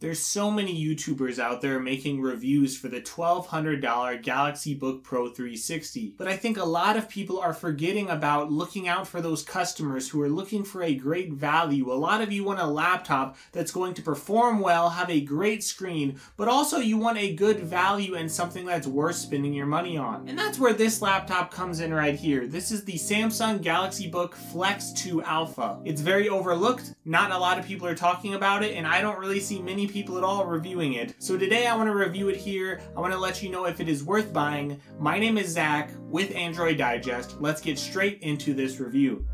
There's so many YouTubers out there making reviews for the $1,200 Galaxy Book Pro 360, but I think a lot of people are forgetting about looking out for those customers who are looking for a great value. A lot of you want a laptop that's going to perform well, have a great screen, but also you want a good value and something that's worth spending your money on. And that's where this laptop comes in right here. This is the Samsung Galaxy Book Flex2 Alpha. It's very overlooked, not a lot of people are talking about it, and I don't really see many people at all reviewing it. So today I want to review it here. I want to let you know if it is worth buying. My name is Zach with Android Digest. Let's get straight into this review.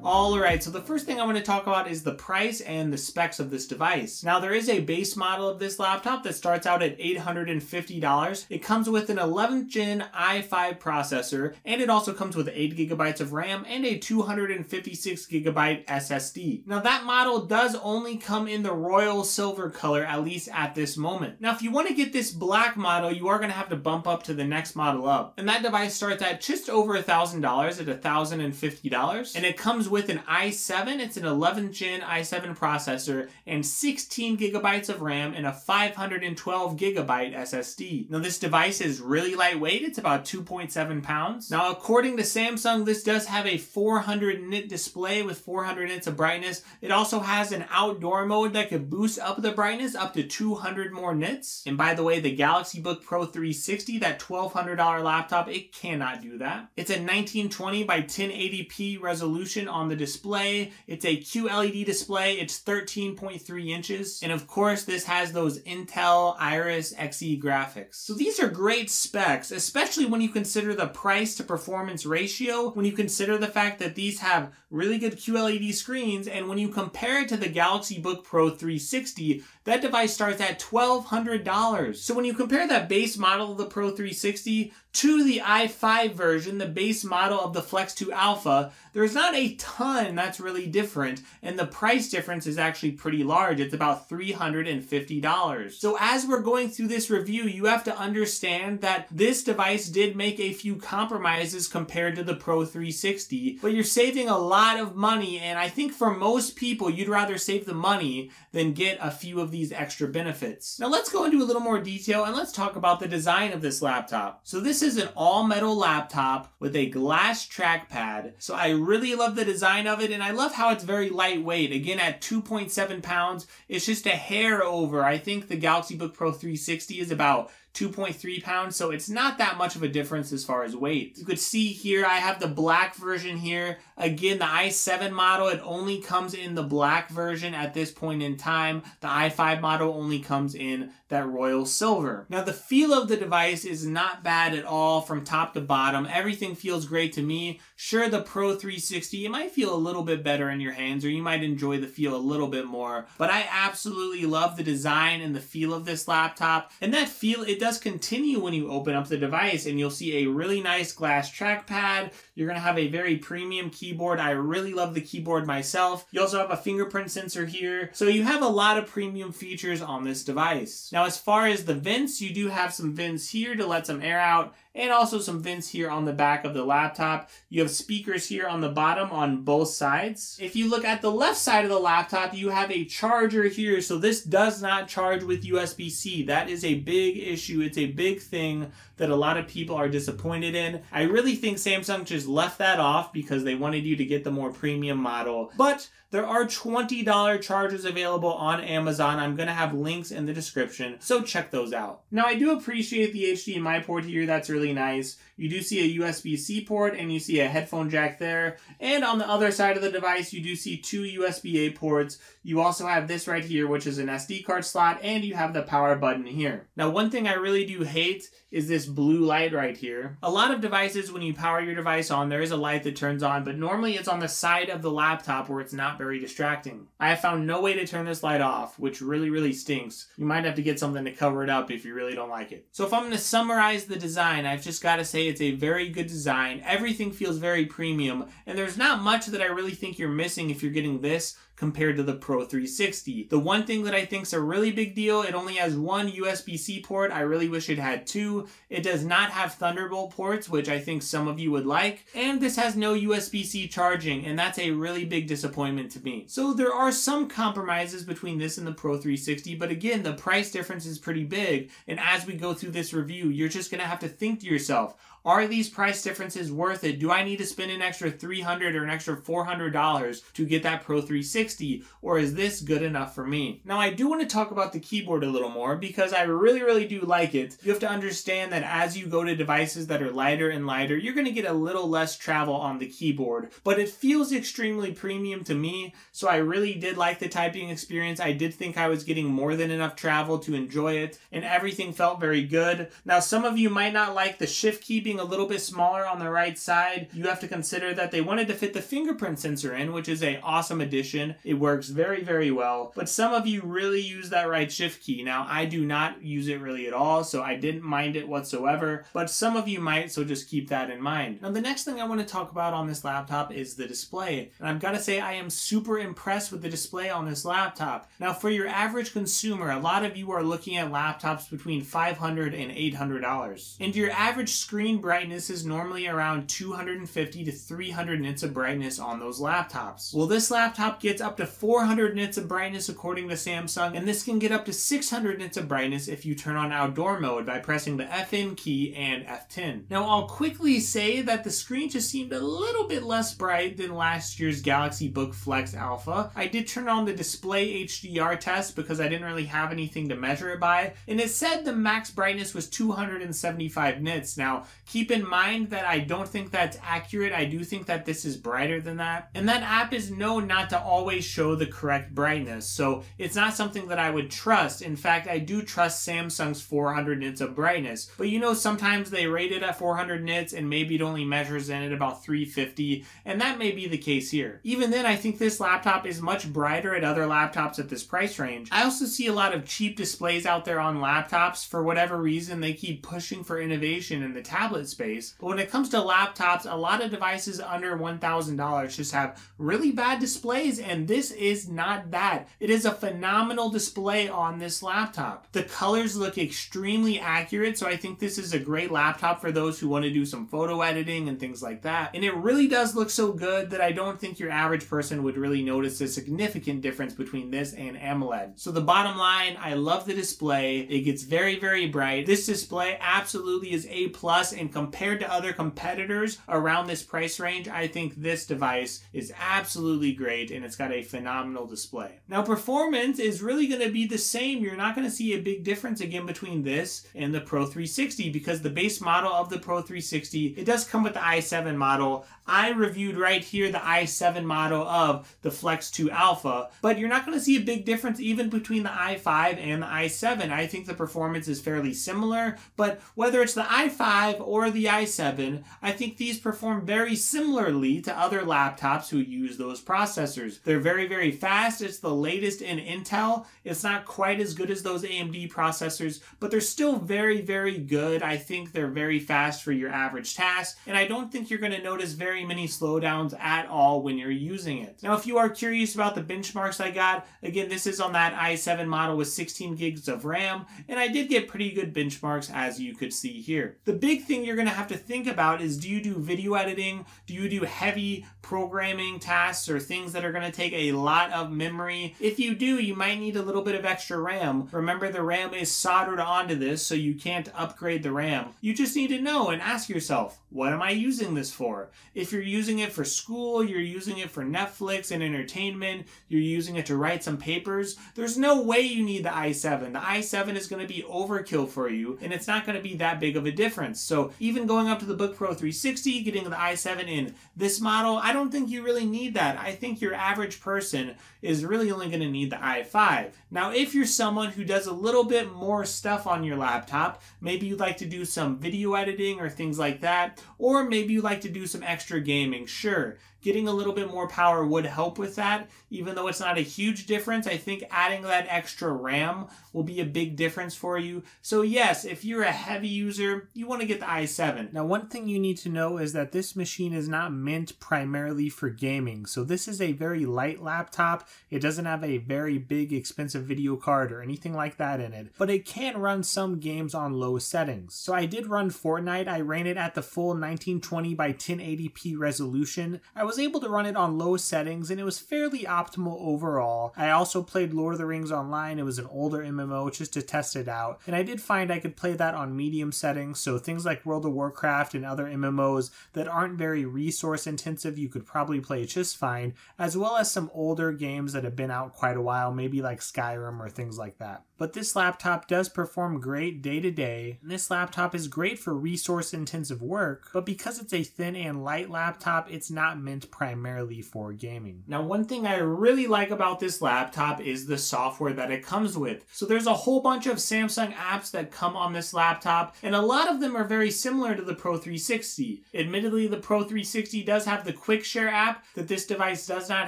Alright, so the first thing I want to talk about is the price and the specs of this device. Now there is a base model of this laptop that starts out at $850. It comes with an 11th gen i5 processor, and it also comes with 8 GB of RAM and a 256 GB SSD. Now that model does only come in the royal silver color, at least at this moment. Now if you want to get this black model, you are going to have to bump up to the next model up. And that device starts at just over $1,000 at $1,050. And it comes with an i7, it's an 11th gen i7 processor, and 16 GB of RAM and a 512 GB SSD. Now this device is really lightweight, it's about 2.7 pounds. Now according to Samsung, this does have a 400 nit display with 400 nits of brightness. It also has an outdoor mode that could boost up the brightness up to 200 more nits. And by the way, the Galaxy Book Pro 360, that $1,200 laptop, it cannot do that. It's a 1920 by 1080p resolution on the display. It's a QLED display. It's 13.3 inches. And of course, this has those Intel Iris Xe graphics. So these are great specs, especially when you consider the price to performance ratio, when you consider the fact that these have really good QLED screens, and when you compare it to the Galaxy Book Pro 360, that device starts at $1,200. So when you compare that base model of the Pro 360 to the i5 version, the base model of the Flex2 Alpha, there's not a ton that's really different, and the price difference is actually pretty large. It's about $350. So as we're going through this review, you have to understand that this device did make a few compromises compared to the Pro 360, but you're saving a lot of money, and I think for most people, you'd rather save the money than get a few of these extra benefits. Now let's go into a little more detail and let's talk about the design of this laptop. So this is an all-metal laptop with a glass trackpad. So I really love the design of it, and I love how it's very lightweight. Again, at 2.7 pounds, it's just a hair over. I think the Galaxy Book Pro 360 is about 2.3 pounds, so it's not that much of a difference as far as weight. You could see here, I have the black version here. Again, the i7 model, it only comes in the black version at this point in time. The i5 model only comes in that royal silver. Now, the feel of the device is not bad at all from top to bottom. Everything feels great to me. Sure, the Pro 360, it might feel a little bit better in your hands, or you might enjoy the feel a little bit more, but I absolutely love the design and the feel of this laptop, and that feel, it does continue when you open up the device, and you'll see a really nice glass trackpad. You're going to have a very premium keyboard. I really love the keyboard myself. You also have a fingerprint sensor here, so you have a lot of premium features on this device. Now, as far as the vents, you do have some vents here to let some air out, and also some vents here on the back of the laptop. You have speakers here on the bottom on both sides. If you look at the left side of the laptop, you have a charger here. So this does not charge with USB-C. That is a big issue. It's a big thing that a lot of people are disappointed in. I really think Samsung just left that off because they wanted you to get the more premium model. But there are $20 chargers available on Amazon. I'm going to have links in the description, so check those out. Now, I do appreciate the HDMI port here. That's really nice. You do see a USB-C port, and you see a headphone jack there. And on the other side of the device, you do see two USB-A ports. You also have this right here, which is an SD card slot, and you have the power button here. Now, one thing I really do hate is this blue light right here. A lot of devices, when you power your device on, there is a light that turns on, but normally it's on the side of the laptop where it's not very distracting. I have found no way to turn this light off, which really stinks. You might have to get something to cover it up if you really don't like it. So if I'm going to summarize the design, I've just got to say It's a very good design. Everything feels very premium, and there's not much that I really think you're missing if you're getting this compared to the Pro 360. The one thing that I think is a really big deal, it only has one USB-C port. I really wish it had two. It does not have Thunderbolt ports, which I think some of you would like. And this has no USB-C charging, and that's a really big disappointment to me. So there are some compromises between this and the Pro 360, but again, the price difference is pretty big. And as we go through this review, you're just gonna have to think to yourself, are these price differences worth it? Do I need to spend an extra $300 or an extra $400 to get that Pro 360, or is this good enough for me? Now, I do want to talk about the keyboard a little more because I really do like it. You have to understand that as you go to devices that are lighter and lighter, you're going to get a little less travel on the keyboard, but it feels extremely premium to me, so I really did like the typing experience. I did think I was getting more than enough travel to enjoy it, and everything felt very good. Now, some of you might not like the shift key being a little bit smaller on the right side. You have to consider that they wanted to fit the fingerprint sensor in, which is an awesome addition. It works very well, but some of you really use that right shift key. Now, I do not use it really at all, so I didn't mind it whatsoever, but some of you might, so just keep that in mind. Now, the next thing I want to talk about on this laptop is the display, and I've got to say I am super impressed with the display on this laptop. Now, for your average consumer, a lot of you are looking at laptops between $500 and $800, and your average screen brightness is normally around 250 to 300 nits of brightness on those laptops. Well, this laptop gets up to 400 nits of brightness according to Samsung, and this can get up to 600 nits of brightness if you turn on outdoor mode by pressing the FN key and F10. Now, I'll quickly say that the screen just seemed a little bit less bright than last year's Galaxy Book Flex Alpha. I did turn on the display HDR test because I didn't really have anything to measure it by, and it said the max brightness was 275 nits. Now, keep in mind that I don't think that's accurate. I do think that this is brighter than that. And that app is known not to always show the correct brightness, so it's not something that I would trust. In fact, I do trust Samsung's 400 nits of brightness. But you know, sometimes they rate it at 400 nits and maybe it only measures in at about 350, and that may be the case here. Even then, I think this laptop is much brighter at other laptops at this price range. I also see a lot of cheap displays out there on laptops. For whatever reason, they keep pushing for innovation in the tablet space. But when it comes to laptops, a lot of devices under $1,000 just have really bad displays, and this is not that. It is a phenomenal display on this laptop. The colors look extremely accurate, so I think this is a great laptop for those who want to do some photo editing and things like that. And it really does look so good that I don't think your average person would really notice a significant difference between this and AMOLED. So the bottom line, I love the display. It gets very bright. This display absolutely is A+, and compared to other competitors around this price range, I think this device is absolutely great, and it's got a phenomenal display. Now, performance is really going to be the same. You're not going to see a big difference again between this and the Pro 360 because the base model of the Pro 360, it does come with the i7 model. I reviewed right here the i7 model of the Flex2 Alpha, but you're not going to see a big difference even between the i5 and the i7. I think the performance is fairly similar, but whether it's the i5 or the i7, I think these perform very similarly to other laptops who use those processors. They're very fast. It's the latest in Intel. It's not quite as good as those AMD processors, but they're still very good. I think they're very fast for your average task, and I don't think you're going to notice very many slowdowns at all when you're using it. Now, if you are curious about the benchmarks I got, again, this is on that i7 model with 16 gigs of RAM, and I did get pretty good benchmarks as you could see here. The big thing you're going to have to think about is, do you do video editing? Do you do heavy programming tasks or things that are going to take a lot of memory? If you do, you might need a little bit of extra RAM. Remember, the RAM is soldered onto this, so you can't upgrade the RAM. You just need to know and ask yourself, what am I using this for? If you're using it for school, you're using it for Netflix and entertainment, you're using it to write some papers, there's no way you need the i7. The i7 is going to be overkill for you, and it's not going to be that big of a difference. So even going up to the Book Pro 360, getting the i7 in this model, I don't think you really need that. I think your average person is really only going to need the i5. Now, if you're someone who does a little bit more stuff on your laptop, maybe you'd like to do some video editing or things like that, or maybe you like to do some extra gaming, sure. Getting a little bit more power would help with that. Even though it's not a huge difference, I think adding that extra RAM will be a big difference for you. So yes, if you're a heavy user, you want to get the i7. Now, one thing you need to know is that this machine is not meant primarily for gaming. So this is a very light laptop. It doesn't have a very big expensive video card or anything like that in it, but it can run some games on low settings. So I did run Fortnite. I ran it at the full 1920 by 1080p resolution. I was able to run it on low settings and it was fairly optimal overall. I also played Lord of the Rings Online. It was an older MMO just to test it out, and I did find I could play that on medium settings. So things like World of Warcraft and other MMOs that aren't very resource intensive, you could probably play just fine, as well as some older games that have been out quite a while, maybe like Skyrim or things like that. But this laptop does perform great day to day, and this laptop is great for resource intensive work, but because it's a thin and light laptop, it's not meant primarily for gaming. Now, one thing I really like about this laptop is the software that it comes with. So there's a whole bunch of Samsung apps that come on this laptop, and a lot of them are very similar to the Pro 360. Admittedly, the Pro 360 does have the Quick Share app that this device does not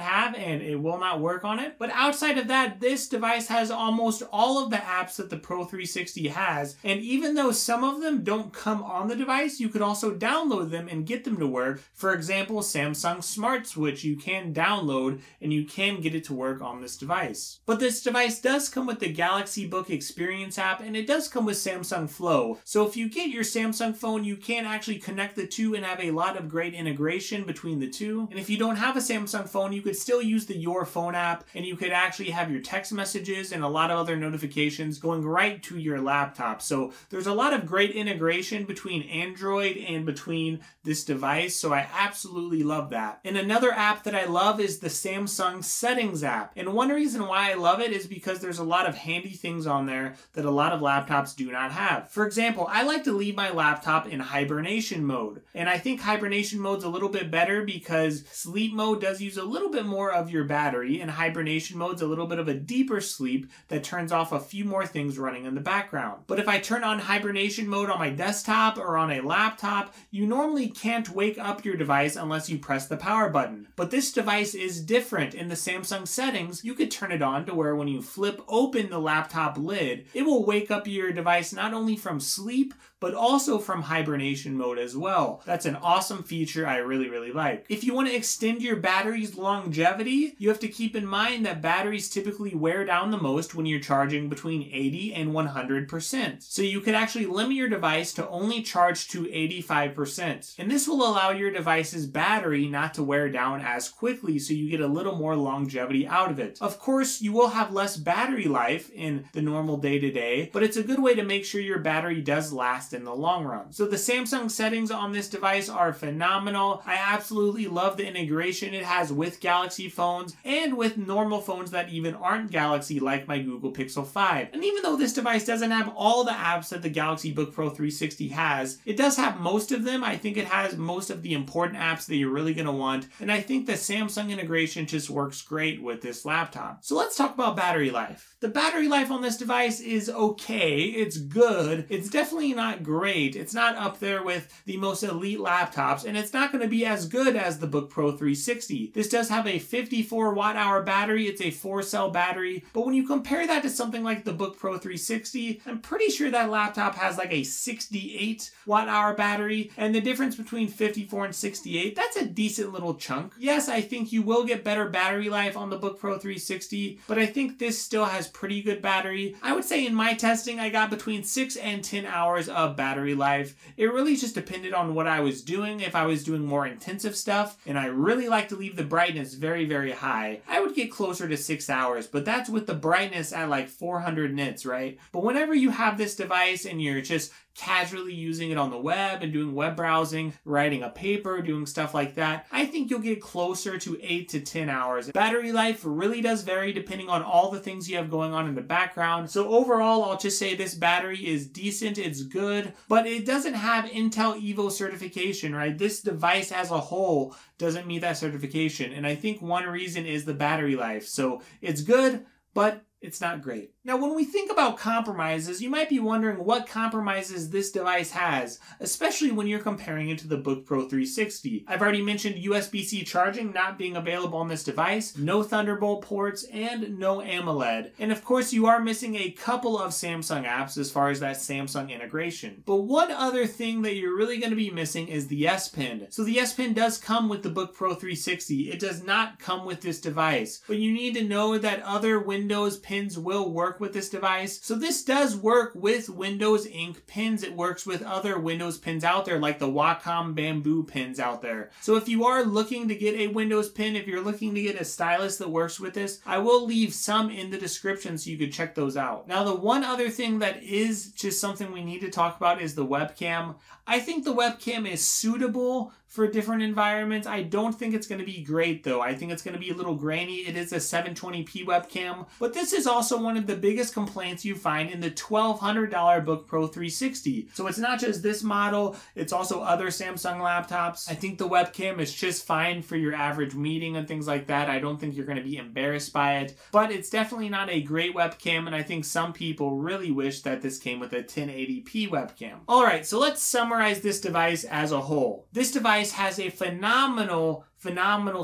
have, and it will not work on it. But outside of that, this device has almost all of the apps that the Pro 360 has, and even though some of them don't come on the device, you could also download them and get them to work. For example, Samsung Smart Switch you can download and you can get it to work on this device. But this device does come with the Galaxy Book Experience app, and it does come with Samsung Flow. So if you get your Samsung phone, you can actually connect the two and have a lot of great integration between the two. And if you don't have a Samsung phone, you could still use the Your Phone app, and you could actually have your text messages and a lot of other notifications going right to your laptop. So there's a lot of great integration between Android and between this device, so I absolutely love that. And another app that I love is the Samsung Settings app. And one reason why I love it is because there's a lot of handy things on there that a lot of laptops do not have. For example, I like to leave my laptop in hibernation mode. And I think hibernation mode's a little bit better because sleep mode does use a little bit more of your battery, and hibernation mode's a little bit of a deeper sleep that turns off a few more things running in the background. But if I turn on hibernation mode on my desktop or on a laptop, you normally can't wake up your device unless you press the power button. But this device is different. In the Samsung settings, you could turn it on to where when you flip open the laptop lid, it will wake up your device not only from sleep, but also from hibernation mode as well. That's an awesome feature I really like. If you want to extend your battery's longevity, you have to keep in mind that batteries typically wear down the most when you're charging between 80 and 100%. So you could actually limit your device to only charge to 85%. And this will allow your device's battery not to wear down as quickly, so you get a little more longevity out of it. Of course, you will have less battery life in the normal day-to-day, but it's a good way to make sure your battery does last in the long run. So the Samsung settings on this device are phenomenal. I absolutely love the integration it has with Galaxy phones and with normal phones that even aren't Galaxy, like my Google Pixel 5. And even though this device doesn't have all the apps that the Galaxy Book Pro 360 has, it does have most of them. I think it has most of the important apps that you're really going to want, and I think the Samsung integration just works great with this laptop. So let's talk about battery life. The battery life on this device is okay. It's good. It's definitely not great. It's not up there with the most elite laptops, and it's not going to be as good as the Book Pro 360. This does have a 54 watt-hour battery. It's a 4-cell battery, but when you compare that to something like the Book Pro 360, I'm pretty sure that laptop has like a 68 watt-hour battery, and the difference between 54 and 68, that's a decent little chunk. Yes, I think you will get better battery life on the Book Pro 360, but I think this still has pretty good battery. I would say in my testing, I got between 6 and 10 hours of battery life. It really just depended on what I was doing. If I was doing more intensive stuff, and I really like to leave the brightness very high, I would get closer to 6 hours, but that's with the brightness at like 400 nits, right? But whenever you have this device and you're just casually using it on the web and doing web browsing, writing a paper, doing stuff like that, I think you'll get closer to 8 to 10 hours. Battery life really does vary depending on all the things you have going on in the background. So overall, I'll just say this battery is decent, it's good, but it doesn't have Intel Evo certification, right? This device as a whole doesn't meet that certification, and I think one reason is the battery life. So it's good, but it's not great. Now, when we think about compromises, you might be wondering what compromises this device has, especially when you're comparing it to the Book Pro 360. I've already mentioned USB-C charging not being available on this device, no Thunderbolt ports, and no AMOLED. And of course, you are missing a couple of Samsung apps as far as that Samsung integration. But one other thing that you're really going to be missing is the S Pen. So the S Pen does come with the Book Pro 360. It does not come with this device, but you need to know that other Windows pins will work with this device. So this does work with Windows Ink pins. It works with other Windows pins out there, like the Wacom bamboo pins out there. So if you are looking to get a Windows pin, if you're looking to get a stylus that works with this, I will leave some in the description so you could check those out. Now, the one other thing that is just something we need to talk about is the webcam. I think the webcam is suitable for different environments. I don't think it's going to be great though. I think it's going to be a little grainy. It is a 720p webcam, but this is also one of the biggest complaints you find in the $1,200 Book Pro 360. So it's not just this model, it's also other Samsung laptops. I think the webcam is just fine for your average meeting and things like that. I don't think you're going to be embarrassed by it, but it's definitely not a great webcam, and I think some people really wish that this came with a 1080p webcam. Alright, so let's summarize this device as a whole. This device has a phenomenal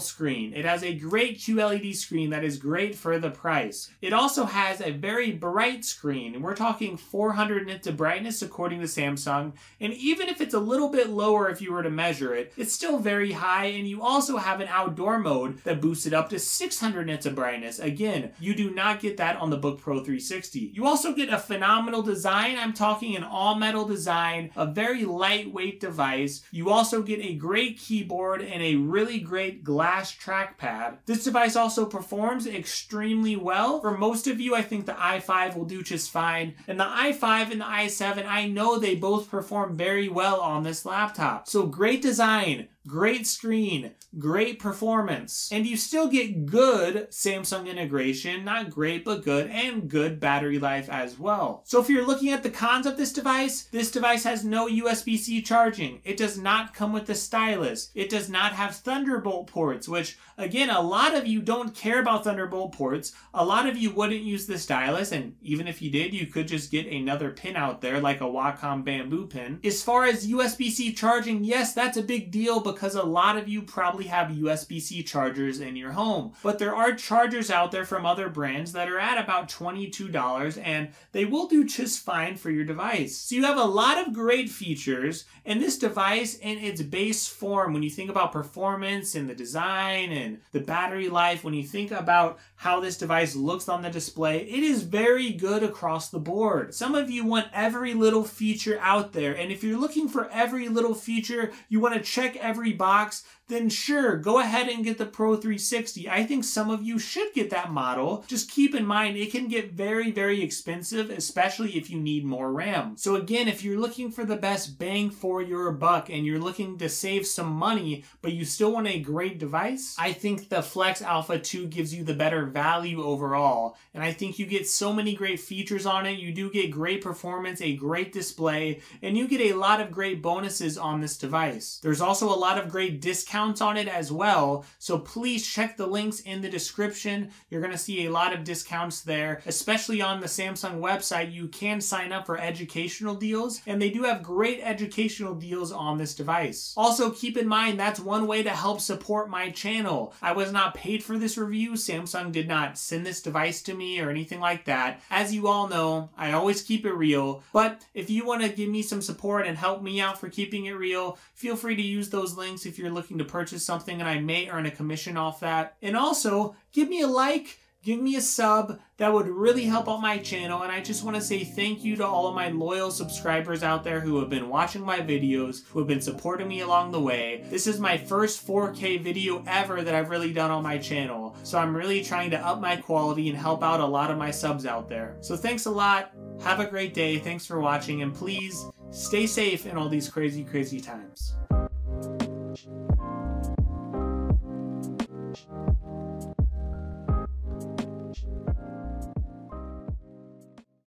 screen. It has a great QLED screen that is great for the price. It also has a very bright screen, and we're talking 400 nits of brightness according to Samsung, and even if it's a little bit lower if you were to measure it, it's still very high. And you also have an outdoor mode that boosts it up to 600 nits of brightness. Again, you do not get that on the Book Pro 360. You also get a phenomenal design. I'm talking an all-metal design, a very lightweight device. You also get a great keyboard and a really great glass trackpad. This device also performs extremely well. For most of you, I think the i5 will do just fine. And the i5 and the i7, I know they both perform very well on this laptop. So great design, great screen, great performance, and you still get good Samsung integration, not great but good, and good battery life as well. So if you're looking at the cons of this device has no USB-C charging. It does not come with the stylus. It does not have Thunderbolt ports, which again, a lot of you don't care about Thunderbolt ports. A lot of you wouldn't use the stylus, and even if you did, you could just get another pin out there like a Wacom bamboo pin. As far as USB-C charging, yes, that's a big deal because a lot of you probably have USB-C chargers in your home. But there are chargers out there from other brands that are at about $22, and they will do just fine for your device. So you have a lot of great features, and this device in its base form, when you think about performance and the design and the battery life, when you think about how this device looks on the display, it is very good across the board. Some of you want every little feature out there, and if you're looking for every little feature, you want to check every box, then sure, go ahead and get the Pro 360. I think some of you should get that model. Just keep in mind, it can get very, very expensive, especially if you need more RAM. So again, if you're looking for the best bang for your buck and you're looking to save some money, but you still want a great device, I think the Flex Alpha 2 gives you the better value overall. And I think you get so many great features on it. You do get great performance, a great display, and you get a lot of great bonuses on this device. There's also a lot of great discounts on it as well, so please check the links in the description. You're going to see a lot of discounts there, especially on the Samsung website. You can sign up for educational deals, and they do have great educational deals on this device. Also, keep in mind, that's one way to help support my channel. I was not paid for this review. Samsung did not send this device to me or anything like that. As you all know, I always keep it real, but if you want to give me some support and help me out for keeping it real, feel free to use those links if you're looking to purchase something, and I may earn a commission off that. And also, give me a like, give me a sub. That would really help out my channel, and I just want to say thank you to all of my loyal subscribers out there who have been watching my videos, who have been supporting me along the way. This is my first 4K video ever that I've really done on my channel, so I'm really trying to up my quality and help out a lot of my subs out there. So thanks a lot, have a great day, thanks for watching, and please stay safe in all these crazy, crazy times.